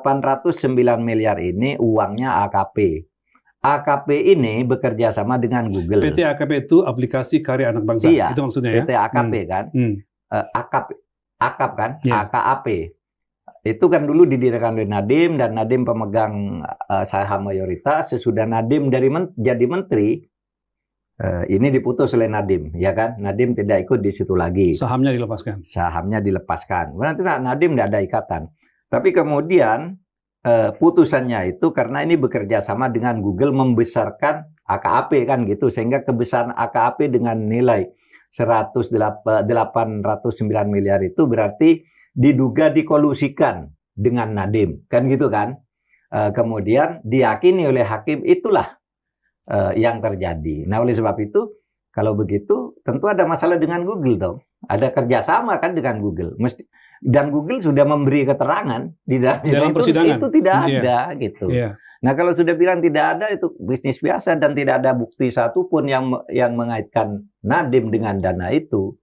809 miliar ini uangnya AKP. AKP ini bekerja sama dengan Google. PT AKP itu aplikasi karya anak bangsa. Iya, itu maksudnya ya. PT AKP kan. AKP kan, Yeah. AKAP. Itu kan dulu didirikan oleh Nadiem, dan Nadiem pemegang saham mayoritas. Sesudah Nadiem jadi menteri, ini diputus oleh Nadiem, ya kan? Nadiem tidak ikut di situ lagi. Sahamnya dilepaskan. Sahamnya dilepaskan. Berarti Nadiem tidak ada ikatan. Tapi kemudian putusannya itu karena ini bekerja sama dengan Google membesarkan AKAP kan gitu, sehingga kebesaran AKAP dengan nilai 809 miliar itu berarti diduga dikolusikan dengan Nadiem, kan gitu kan? Kemudian diyakini oleh hakim itulah yang terjadi. Nah, oleh sebab itu, kalau begitu tentu ada masalah dengan Google dong. Ada kerjasama kan dengan Google. Dan Google sudah memberi keterangan di dalam persidangan. Itu tidak ada gitu. Yeah. Nah, kalau sudah bilang tidak ada, itu bisnis biasa dan tidak ada bukti satupun yang mengaitkan Nadiem dengan dana itu,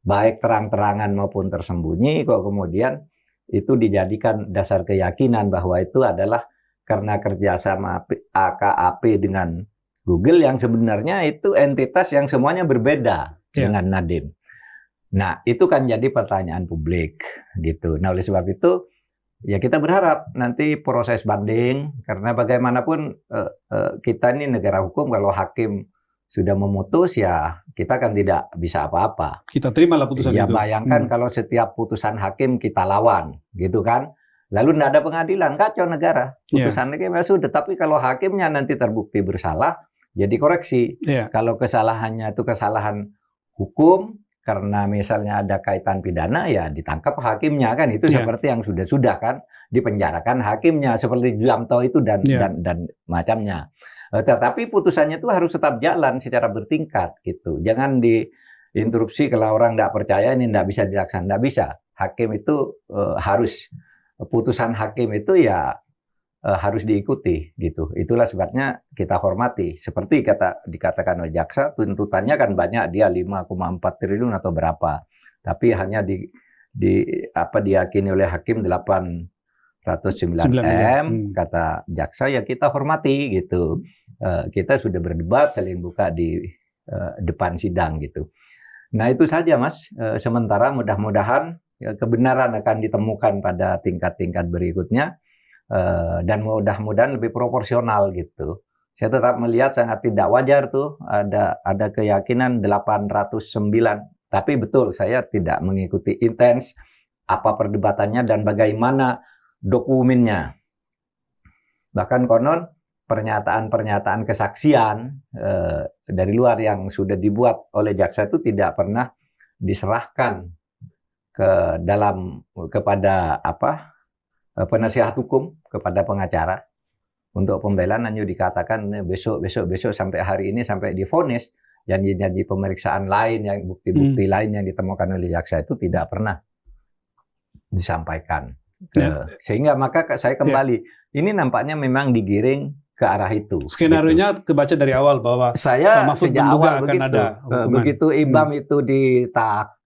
baik terang-terangan maupun tersembunyi, kok kemudian itu dijadikan dasar keyakinan bahwa itu adalah karena kerjasama AKAP dengan Google yang sebenarnya itu entitas yang semuanya berbeda dengan Nadiem. Nah, itu kan jadi pertanyaan publik gitu. Nah, oleh sebab itu ya kita berharap nanti proses banding, karena bagaimanapun kita ini negara hukum, kalau hakim sudah memutus ya kita kan tidak bisa apa-apa. Kita terimalah putusan ya, itu. Bayangkan kalau setiap putusan hakim kita lawan, gitu kan? Lalu tidak ada pengadilan, kacau negara. Putusan hakim ya sudah. Tapi kalau hakimnya nanti terbukti bersalah, jadi koreksi. Kalau kesalahannya itu kesalahan hukum, karena misalnya ada kaitan pidana, ya ditangkap hakimnya kan. Itu seperti yang sudah kan, dipenjarakan hakimnya seperti Julianto itu dan macamnya. Tetapi putusannya itu harus tetap jalan secara bertingkat gitu. Jangan diinterupsi kalau orang tidak percaya ini tidak bisa dilaksanakan. Tidak bisa. Hakim itu harus, putusan hakim itu ya harus diikuti gitu. Itulah sebabnya kita hormati. Seperti dikatakan oleh jaksa, tuntutannya kan banyak, dia 5,4 triliun atau berapa. Tapi hanya diyakini oleh hakim 809 M, kata jaksa, ya kita hormati gitu. Kita sudah berdebat saling buka di depan sidang gitu. Nah, itu saja Mas. Sementara mudah-mudahan kebenaran akan ditemukan pada tingkat-tingkat berikutnya. Dan mudah-mudahan lebih proporsional gitu. Saya tetap melihat sangat tidak wajar tuh ada keyakinan 809. Tapi betul saya tidak mengikuti intens apa perdebatannya dan bagaimana dokumennya. Bahkan konon pernyataan-pernyataan kesaksian dari luar yang sudah dibuat oleh jaksa itu tidak pernah diserahkan kepada penasihat hukum, kepada pengacara untuk pembelaan. Hanya dikatakan besok sampai hari ini, sampai divonis, janji-janji pemeriksaan lain, yang bukti-bukti lain yang ditemukan oleh jaksa itu tidak pernah disampaikan. Sehingga maka saya kembali, ini nampaknya memang digiring ke arah itu. Skenarionya gitu. Kebaca dari awal bahwa saya sejak awal akan ada begitu IBAM itu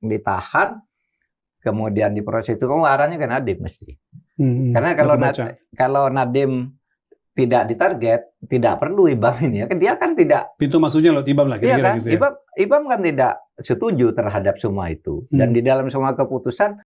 ditahan, kemudian diproses itu, arahnya kan Nadiem mesti. Karena kalau Nadiem tidak ditarget, tidak perlu IBAM ini ya kan, dia kan tidak, pintu masuknya lewat IBAM lah kira-kira kan? Gitu ya. IBAM kan tidak setuju terhadap semua itu, dan di dalam semua keputusan